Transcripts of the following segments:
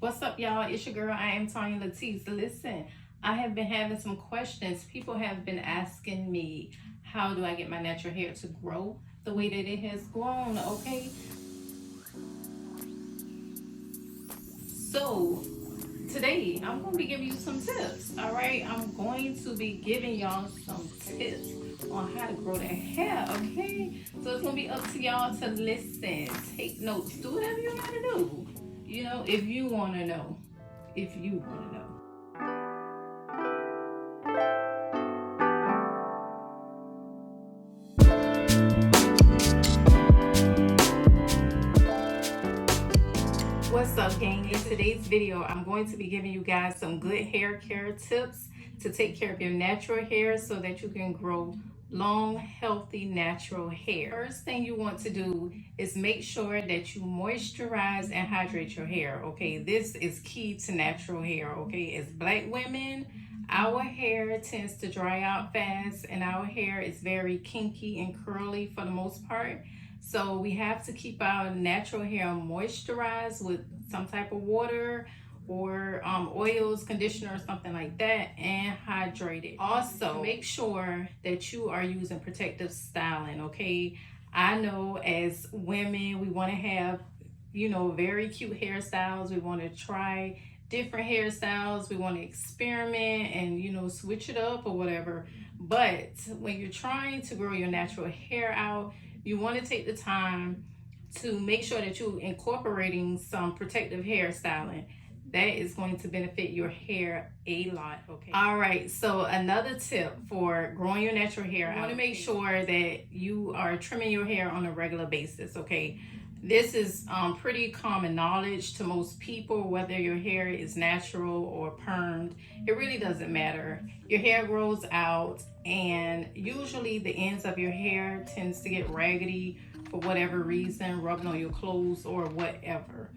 What's up, y'all? It's your girl, IAmTonyaLaTise. Listen, I have been having some questions. People have been asking me, how do I get my natural hair to grow the way that it has grown, okay? So, today, I'm going to be giving you some tips, all right? I'm going to be giving y'all some tips on how to grow that hair, okay? So, it's going to be up to y'all to listen, take notes, do whatever you got to do. You know, if you want to know. If you want to know. What's up, gang? In today's video, I'm going to be giving you guys some good hair care tips to take care of your natural hair so that you can grow long, healthy, natural hair. First thing you want to do is make sure that you moisturize and hydrate your hair, okay? This is key to natural hair, okay? As black women, our hair tends to dry out fast and our hair is very kinky and curly for the most part. So we have to keep our natural hair moisturized with some type of water or oils, conditioner, or something like that, and hydrate it. Also, make sure that you are using protective styling, okay? I know as women, we want to have, you know, very cute hairstyles. We want to try different hairstyles. We want to experiment and, you know, switch it up or whatever. But when you're trying to grow your natural hair out, you want to take the time to make sure that you're incorporating some protective hairstyling. That is going to benefit your hair a lot, okay? All right, so another tip for growing your natural hair, I want to make sure that you are trimming your hair on a regular basis, okay? This is pretty common knowledge to most people, whether your hair is natural or permed. It really doesn't matter. Your hair grows out, and usually the ends of your hair tends to get raggedy for whatever reason, rubbing on your clothes or whatever.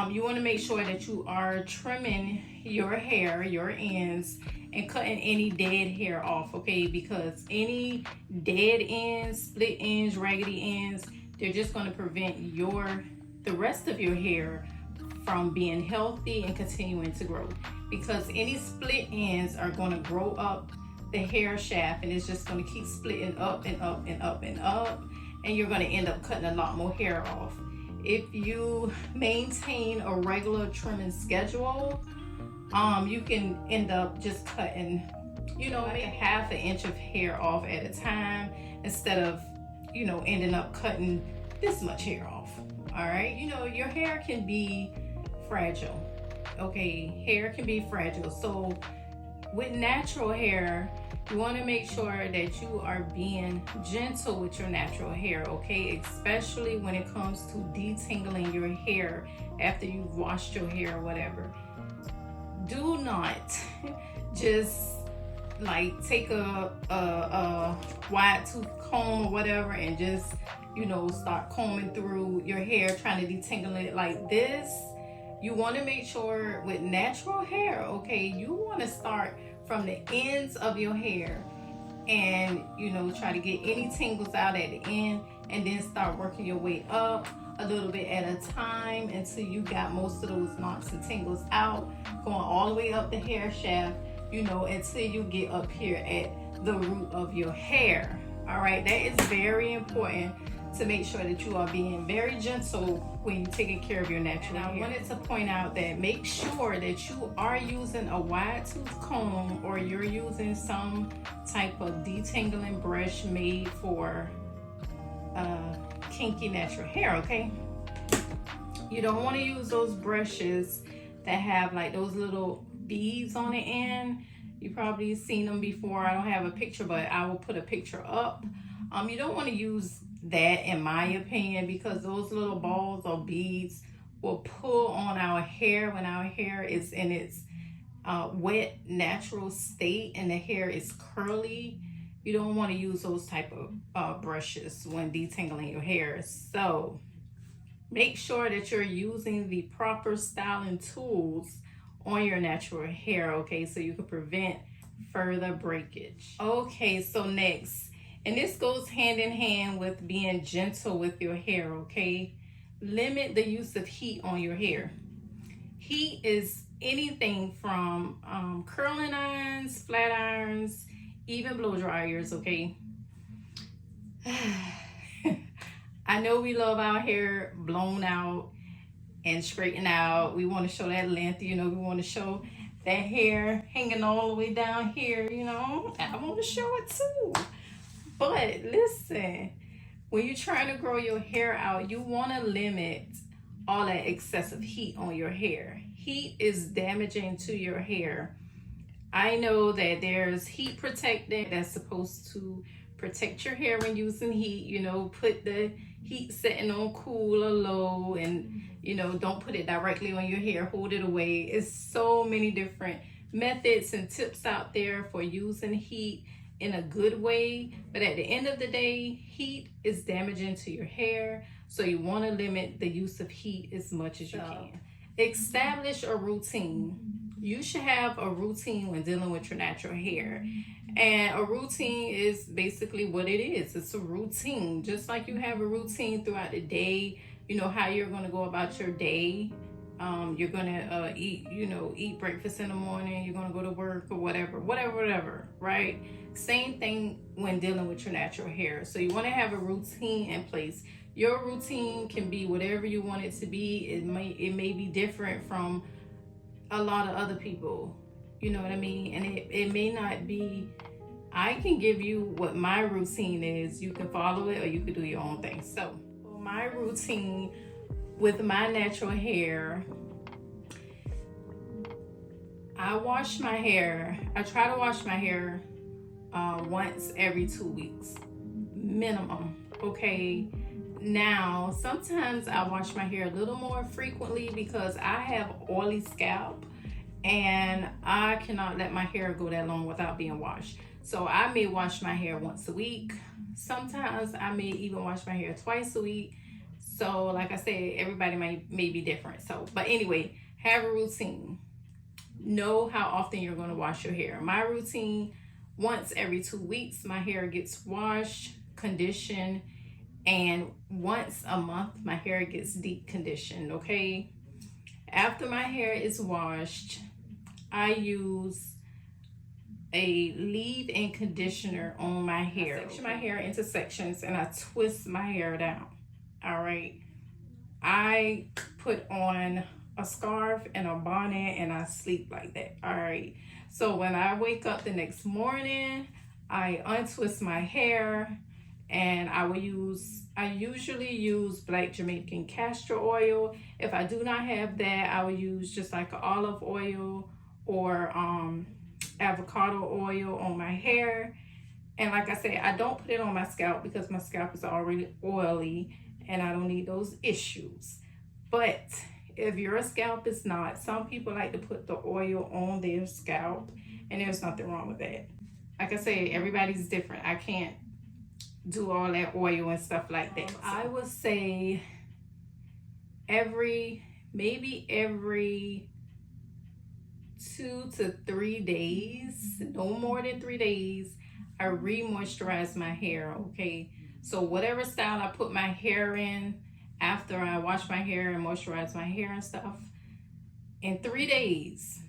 You want to make sure that you are trimming your hair, your ends, and cutting any dead hair off, okay? Because any dead ends, split ends, raggedy ends, they're just going to prevent the rest of your hair from being healthy and continuing to grow. Because any split ends are going to grow up the hair shaft, and it's just going to keep splitting up and up and up and up, and you're going to end up cutting a lot more hair off. If you maintain a regular trimming schedule, you can end up just cutting, you know, like a ½ inch of hair off at a time instead of, you know, ending up cutting this much hair off. All right, you know, your hair can be fragile, okay? Hair can be fragile. So with natural hair, you want to make sure that you are being gentle with your natural hair, okay? Especially when it comes to detangling your hair after you've washed your hair or whatever. Do not just like take a wide tooth comb or whatever and just, you know, start combing through your hair trying to detangle it like this. You want to make sure with natural hair, okay, you want to start from the ends of your hair and, you know, try to get any tangles out at the end, and then start working your way up a little bit at a time until you got most of those knots and tangles out, going all the way up the hair shaft, you know, until you get up here at the root of your hair. All right, that is very important to make sure that you are being very gentle when you're taking care of your natural hair. I wanted to point out that make sure that you are using a wide tooth comb or you're using some type of detangling brush made for kinky natural hair, okay? You don't want to use those brushes that have like those little beads on the end. You probably seen them before. I don't have a picture, but I will put a picture up. You don't want to use that, in my opinion, because those little balls or beads will pull on our hair when our hair is in its wet natural state and the hair is curly. You don't want to use those type of brushes when detangling your hair. So make sure that you're using the proper styling tools on your natural hair, okay, so you can prevent further breakage. Okay, so next, and this goes hand in hand with being gentle with your hair, okay? Limit the use of heat on your hair. Heat is anything from curling irons, flat irons, even blow dryers, okay? I know we love our hair blown out and straightened out. We want to show that length, you know, we want to show that hair hanging all the way down here, you know. I want to show it too. But listen, when you're trying to grow your hair out, you want to limit all that excessive heat on your hair. Heat is damaging to your hair. I know that there's heat protectant that's supposed to protect your hair when using heat, you know, put the heat setting on cool or low, and you know, don't put it directly on your hair, hold it away. It's so many different methods and tips out there for using heat in a good way, but at the end of the day, heat is damaging to your hair, so you want to limit the use of heat as much as you can. Establish a routine. You should have a routine when dealing with your natural hair. And a routine is basically what it is. It's a routine. Just like you have a routine throughout the day, you know how you're going to go about your day. You're going to eat breakfast in the morning. You're going to go to work or whatever, right? Same thing when dealing with your natural hair. So you want to have a routine in place. Your routine can be whatever you want it to be. It may be different from a lot of other people, you know what I mean? And it may not be. I can give you what my routine is. You can follow it or you can do your own thing. So my routine with my natural hair, I wash my hair. I try to wash my hair once every 2 weeks minimum, okay? Now, sometimes I wash my hair a little more frequently because I have oily scalp and I cannot let my hair go that long without being washed. So I may wash my hair once a week. Sometimes I may even wash my hair twice a week. So like I said, everybody may be different. So, but anyway, have a routine. Know how often you're going to wash your hair. My routine, once every 2 weeks, my hair gets washed, conditioned, and once a month my hair gets deep conditioned, okay? After my hair is washed, I use a leave-in conditioner on my hair. I section my hair into sections and I twist my hair down. All right, I put on a scarf and a bonnet and I sleep like that. All right, so when I wake up the next morning, I untwist my hair and I usually use black Jamaican castor oil. If I do not have that, I will use just like an olive oil or avocado oil on my hair. And like I said, I don't put it on my scalp because my scalp is already oily and I don't need those issues. But if your scalp is not, some people like to put the oil on their scalp, and there's nothing wrong with that. Like I said, everybody's different. I can't do all that oil and stuff like that. I would say maybe every 2 to 3 days, no more than 3 days, I re-moisturize my hair, okay? So whatever style I put my hair in after I wash my hair and moisturize my hair and stuff, in 3 days,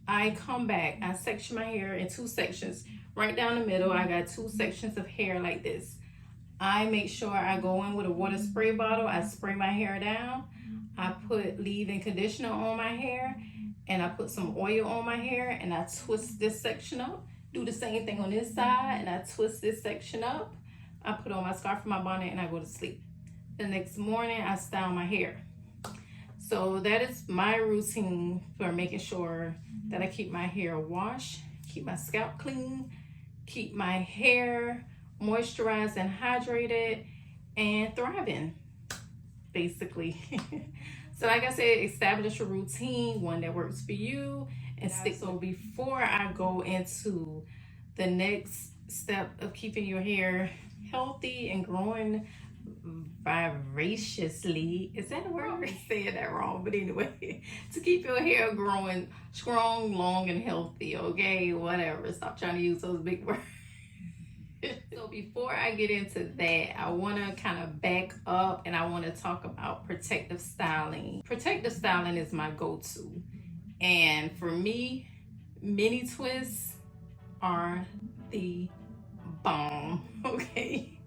I come back, I section my hair in 2 sections. Right down the middle, I got 2 sections of hair like this. I make sure I go in with a water spray bottle. I spray my hair down. I put leave-in conditioner on my hair, and I put some oil on my hair, and I twist this section up. Do the same thing on this side, and I twist this section up. I put on my scarf and my bonnet, and I go to sleep. The next morning, I style my hair. So that is my routine for making sure that I keep my hair washed, keep my scalp clean, keep my hair moisturized and hydrated, and thriving, basically. So like I said, establish a routine, one that works for you, and stick. So before I go into the next step of keeping your hair healthy and growing vivaciously, is that a word? I'm saying that wrong, but anyway, to keep your hair growing strong, long, and healthy, okay? Whatever, stop trying to use those big words. So before I get into that, I want to kind of back up and I want to talk about protective styling. Protective styling is my go-to. And for me, mini twists are the bomb, okay?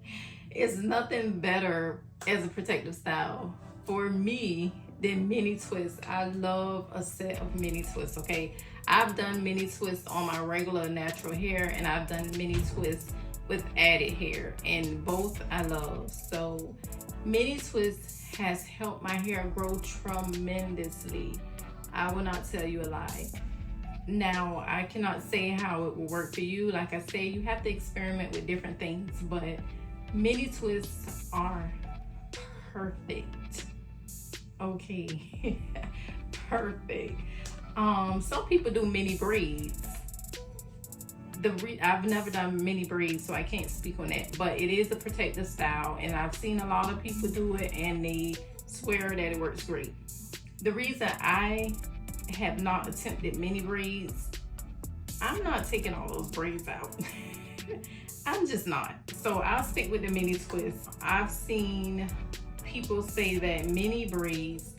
It's nothing better as a protective style for me than mini twists. I love a set of mini twists, okay? I've done mini twists on my regular natural hair and I've done mini twists with added hair, and both I love. So mini twists has helped my hair grow tremendously. I will not tell you a lie. Now, I cannot say how it will work for you. Like I say, you have to experiment with different things, but mini twists are perfect. Okay, perfect. Some people do mini braids. I've never done mini braids, so I can't speak on that, but it is a protective style and I've seen a lot of people do it and they swear that it works great. The reason I have not attempted mini braids, I'm not taking all those braids out. I'm just not. So I'll stick with the mini twist. I've seen people say that mini braids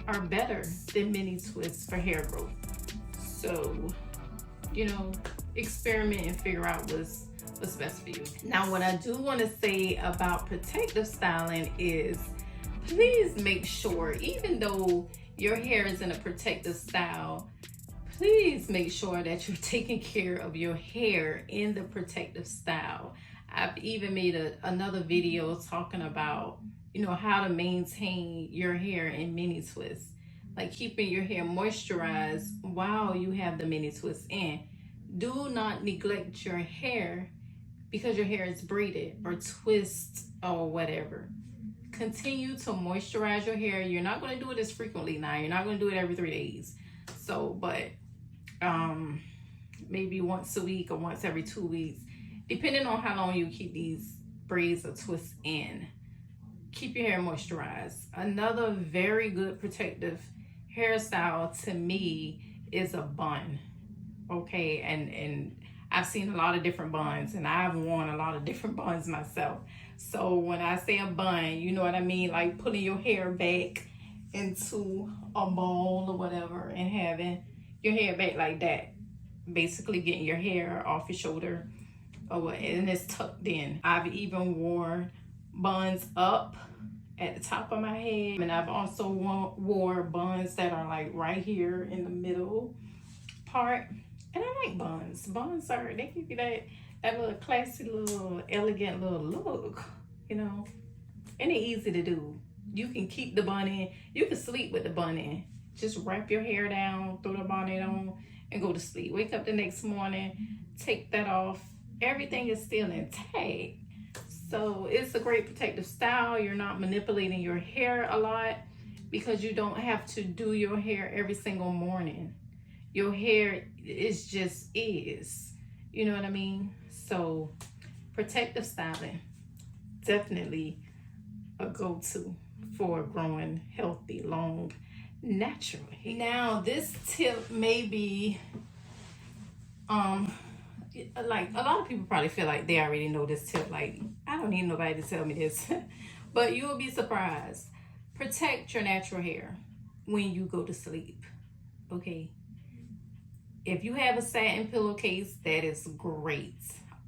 are better than mini twists for hair growth. So, you know, experiment and figure out what's best for you. Now, what I do want to say about protective styling is please make sure, even though your hair is in a protective style, please make sure that you're taking care of your hair in the protective style. I've even made another video talking about, you know, how to maintain your hair in mini twists, like keeping your hair moisturized while you have the mini twist in. Do not neglect your hair because your hair is braided or twist or whatever. Continue to moisturize your hair. You're not going to do it as frequently now. You're not going to do it every 3 days. So, but maybe once a week or once every 2 weeks, depending on how long you keep these braids or twists in. Keep your hair moisturized. Another very good protective hairstyle to me is a bun. Okay, and I've seen a lot of different buns and I've worn a lot of different buns myself. So when I say a bun, you know what I mean? Like putting your hair back into a ball or whatever and having your hair back like that. Basically getting your hair off your shoulder and it's tucked in. I've even worn buns up at the top of my head, and I've also wore buns that are like right here in the middle part. And I like buns. Buns are, they give you that little classy, little elegant little look, you know. And they're easy to do. You can keep the bun in. You can sleep with the bun in. Just wrap your hair down, throw the bonnet on, and go to sleep. Wake up the next morning, take that off. Everything is still intact. So it's a great protective style. You're not manipulating your hair a lot because you don't have to do your hair every single morning. Your hair is just is. You know what I mean? So protective styling, definitely a go-to for growing healthy, long, natural hair. Now this tip may be, like a lot of people probably feel like they already know this tip. Like, I don't need nobody to tell me this, but you will be surprised. Protect your natural hair when you go to sleep, okay? If you have a satin pillowcase, that is great,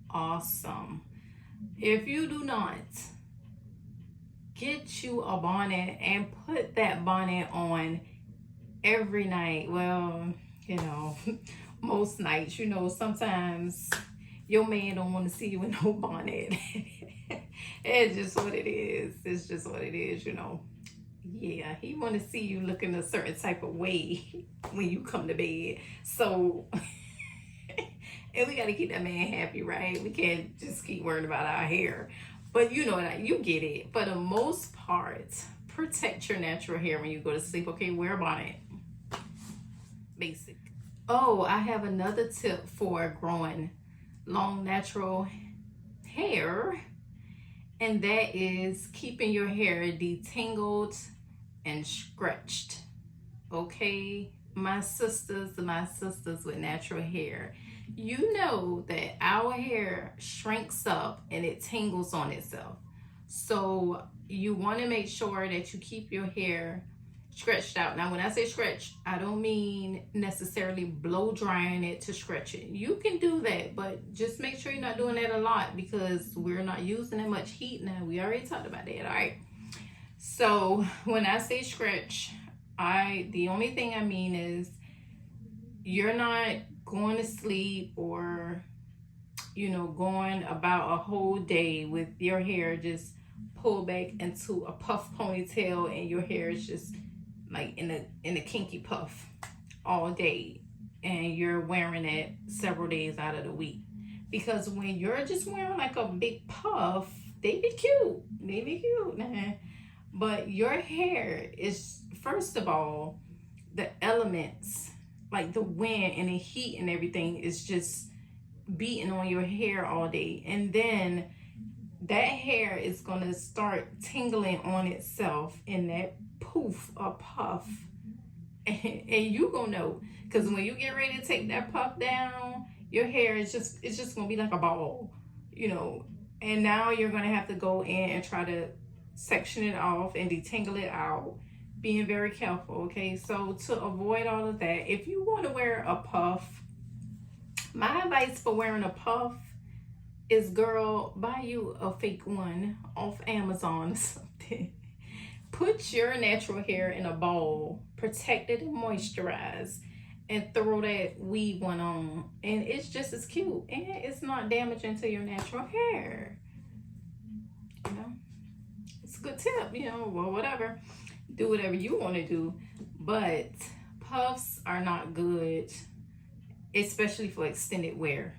awesome. If you do not, get you a bonnet and put that bonnet on every night. Well, you know, most nights, you know, sometimes your man don't want to see you in no bonnet. It's just what it is. It's just what it is, you know. Yeah, he want to see you looking a certain type of way when you come to bed. So, and we got to keep that man happy, right? We can't just keep worrying about our hair. But you know, you get it. For the most part, protect your natural hair when you go to sleep. Okay, wear a bonnet. Basic. Oh, I have another tip for growing long natural hair, and that is keeping your hair detangled and stretched. Okay, my sisters with natural hair, You know that our hair shrinks up and it tangles on itself. So you want to make sure that you keep your hair stretched out. Now, when I say stretch, I don't mean necessarily blow drying it to stretch it. You can do that, but just make sure you're not doing that a lot because we're not using that much heat now. We already talked about that, all right? So when I say stretch, the only thing I mean is you're not going to sleep or going about a whole day with your hair just pulled back into a puff ponytail and your hair is just like in a kinky puff all day, and you're wearing it several days out of the week. Because when you're just wearing like a big puff, they be cute, but your hair is, first of all, the elements like the wind and the heat and everything is just beating on your hair all day, and then that hair is going to start tingling on itself in that poof or puff, and you gonna know, because when you get ready to take that puff down, your hair is just gonna be like a ball, and now you're gonna have to go in and try to section it off and detangle it out, being very careful. Okay, so to avoid all of that, if you want to wear a puff, my advice for wearing a puff is, girl, buy you a fake one off Amazon or something. Put your natural hair in a bowl, protect it and moisturize, and throw that weave one on, and it's just as cute, and it's not damaging to your natural hair. It's a good tip, well, whatever. Do whatever you want to do, but puffs are not good, especially for extended wear.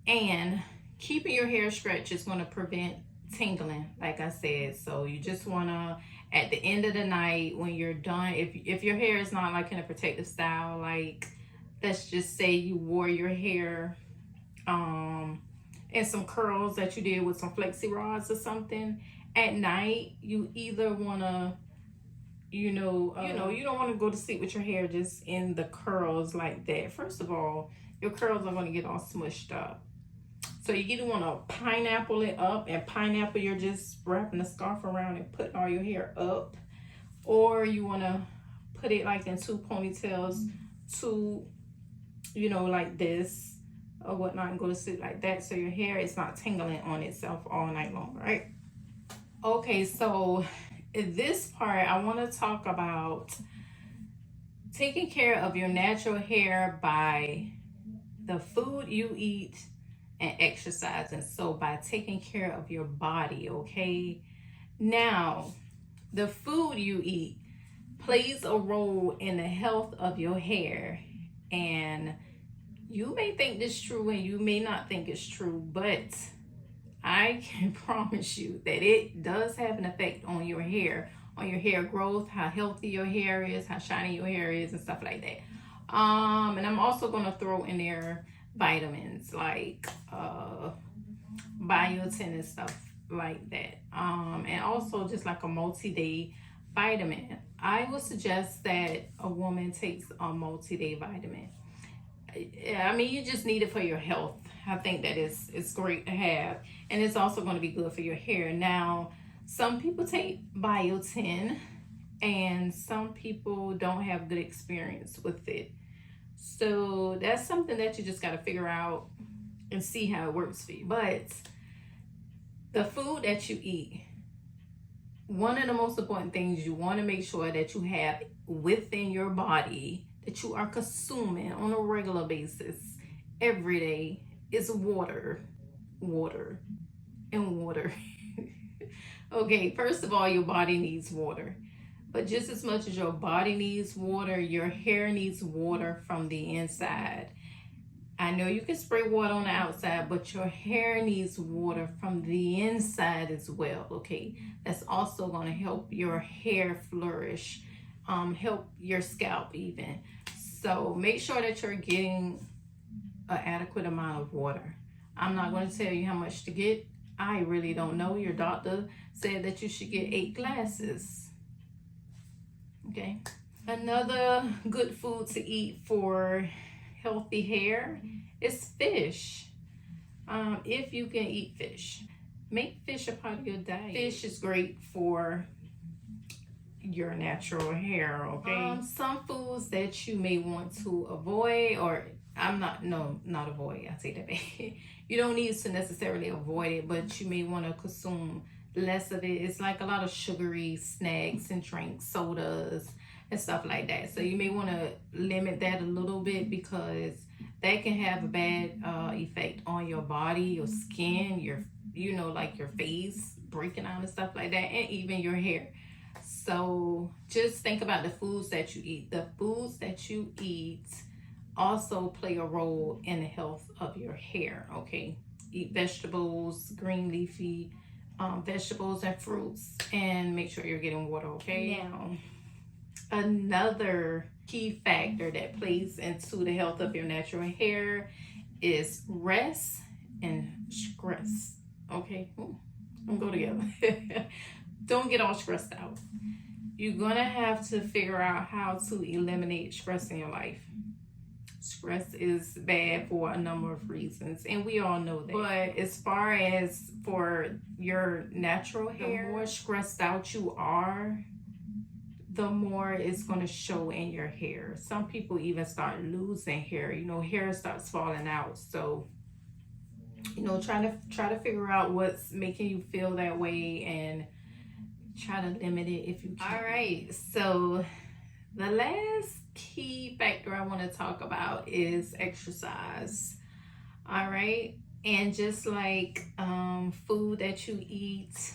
And keeping your hair stretched is going to prevent tingling, like I said. So you just want to, at the end of the night when you're done, if your hair is not like in a protective style, like let's just say you wore your hair and some curls that you did with some flexi rods or something, at night you either want to you don't want to go to sleep with your hair just in the curls like that. First of all, your curls are going to get all smushed up. So you either want to pineapple it up, and pineapple, you're just wrapping a scarf around and putting all your hair up, or you want to put it like in two ponytails, like this or whatnot, and go to sleep like that, so your hair is not tingling on itself all night long, right? Okay, so in this part, I want to talk about taking care of your natural hair by the food you eat and exercising. So by taking care of your body, okay? Now, the food you eat plays a role in the health of your hair. And you may think this true and you may not think it's true, but I can promise you that it does have an effect on your hair growth, how healthy your hair is, how shiny your hair is, and stuff like that. And I'm also going to throw in there vitamins like biotin and stuff like that. And also just like a multi-day vitamin. I would suggest that a woman takes a multi-day vitamin. I mean, you just need it for your health. I think that it's great to have, and it's also going to be good for your hair. Now, some people take biotin, and some people don't have good experience with it. So that's something that you just got to figure out and see how it works for you. But the food that you eat, one of the most important things you want to make sure that you have within your body, that you are consuming on a regular basis every day, is water. Okay, first of all, your body needs water. But just as much as your body needs water, your hair needs water from the inside. I know you can spray water on the outside, but your hair needs water from the inside as well, okay? That's also going to help your hair flourish, help your scalp even. So make sure that you're getting an adequate amount of water. I'm not going to tell you how much to get. I really don't know. Your doctor said that you should get 8 glasses. Okay. Another good food to eat for healthy hair is fish. If you can eat fish, make fish a part of your diet. Fish is great for your natural hair, okay? Some foods that you may want to avoid, or not avoid, I say that back. You don't need to necessarily avoid it, but you may want to consume less of it. It's like a lot of sugary snacks and drinks, sodas and stuff like that. So you may want to limit that a little bit, because that can have a bad effect on your body, your skin, your, you know, like your face breaking out and stuff like that, and even your hair. So just think about the foods that you eat. The foods that you eat also play a role in the health of your hair, okay? Eat vegetables, green leafy vegetables and fruits, and make sure you're getting water, okay? Now, another key factor that plays into the health of your natural hair is rest and stress, okay? Don't go together. Don't get all stressed out. You're gonna have to figure out how to eliminate stress in your life. Stress is bad for a number of reasons, and we all know that. But as far as for your natural hair, the more stressed out you are, the more it's going to show in your hair. Some people even start losing hair. You know, hair starts falling out. So, you know, try to figure out what's making you feel that way and try to limit it if you can. All right, so the last key factor I want to talk about is exercise. All right, and just like food that you eat,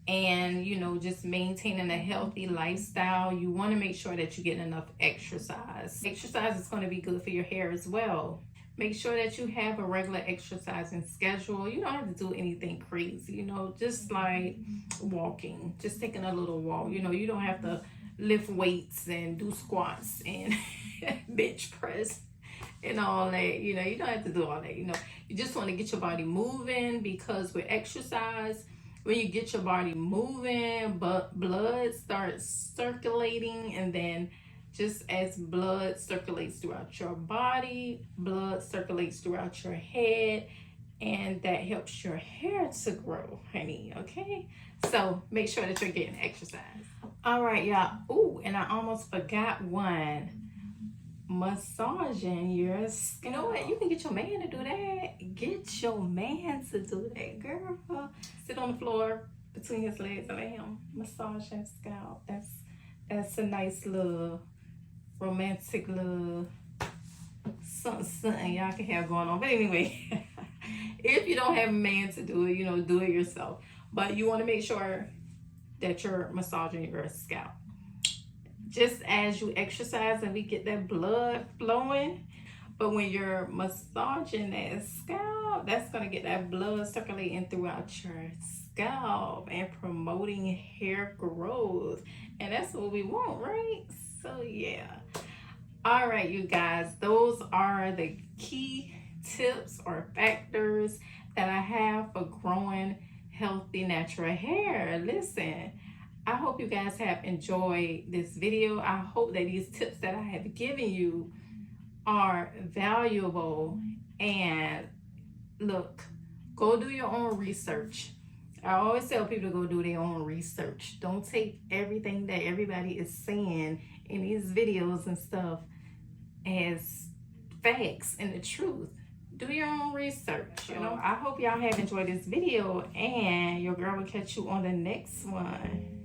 and you know, just maintaining a healthy lifestyle, you want to make sure that you get enough exercise. Exercise is going to be good for your hair as well. Make sure that you have a regular exercising schedule. You don't have to do anything crazy, you know, just like walking, just taking a little walk. You know, you don't have to lift weights and do squats and bench press and all that. You know, you don't have to do all that. You know, you just want to get your body moving, because with exercise, when you get your body moving, but blood starts circulating, and then just as blood circulates throughout your body, blood circulates throughout your head, and that helps your hair to grow, honey, okay? So make sure that you're getting exercise. All right, y'all. Ooh, and I almost forgot one. Massaging your skin. You know what? You can get your man to do that. Get your man to do that, girl. Sit on the floor between his legs and let him massage his scalp. That's a nice little romantic little something y'all can have going on. But anyway, if you don't have a man to do it, you know, do it yourself. But you want to make sure that you're massaging your scalp. Just as you exercise and we get that blood flowing, but when you're massaging that scalp, that's going to get that blood circulating throughout your scalp and promoting hair growth. And that's what we want, right? So yeah. All right, you guys, those are the key tips or factors that I have for growing healthy natural hair. Listen, I hope you guys have enjoyed this video. I hope that these tips that I have given you are valuable. And look, go do your own research. I always tell people to go do their own research. Don't take everything that everybody is saying in these videos and stuff as facts and the truth. Do your own research, you know. I hope y'all have enjoyed this video, and your girl will catch you on the next one.